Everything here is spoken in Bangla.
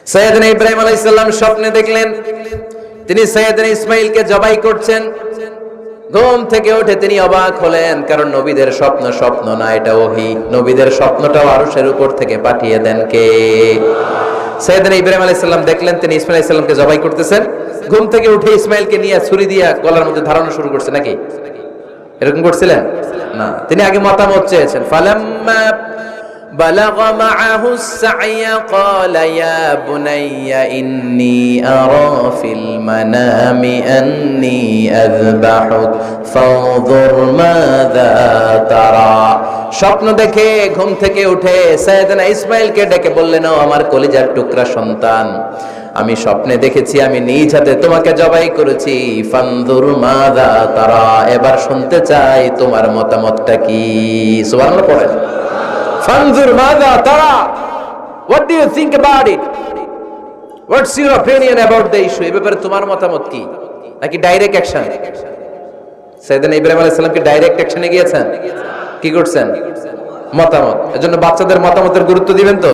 সাইয়েদনা ইব্রাহিম আলাইহিস সালাম স্বপ্নে দেখলেন তিনি সাইয়েদনা ইসমাঈলকে জবাই করছেন। ঘুম থেকে উঠে তিনি অবাক হলেন, কারণ নবীদের স্বপ্ন স্বপ্ন না, এটা ওহী। নবীদের স্বপ্নটাও আরশের উপর থেকে পাঠিয়ে দেন কে? সাইয়েদনা ইব্রাহিম আলাইহিস সালাম দেখলেন তিনি ইসমাঈল আলাইহিস সালামকে জবাই করতেছেন। ঘুম থেকে উঠে ইসমাঈলকে নিয়ে ছুরি দিয়ে গলার মধ্যে ধারানো শুরু করছে নাকি? এরকম করছিলেন না, তিনি আগে মতামত চেয়েছেন। ফালাম্মা بلغ معه السعي قال يا بني إني أرى في المنام أني أذبحك فانظر ماذا ترى। স্বপ্ন দেখে ঘুম থেকে উঠে সাইয়েদনা ইসমাঈলকে ডেকে বললেন, ও আমার কলিজার টুকরা সন্তান, আমি স্বপ্নে দেখেছি আমি নিজ হাতে তোমাকে জবাই করেছি। ফানজুর মাযা তারা, এবার শুনতে চাই তোমার মতামতটা কি। সুবহানাল্লাহ পড়েন। ফানজুর মাযা তারা, what do you think about it? What's your opinion about the issue? এই ব্যাপারে তোমার মতামত কি? নাকি ডাইরেক্ট অ্যাকশন? সাইয়েদনা ইব্রাহিম আলাইহিস সালাম কি ডাইরেক্ট অ্যাকশনে গিয়েছেন? কি করছেন? মতামত। এজন্য বাচ্চাদের মতামতের গুরুত্ব দিবেন তো।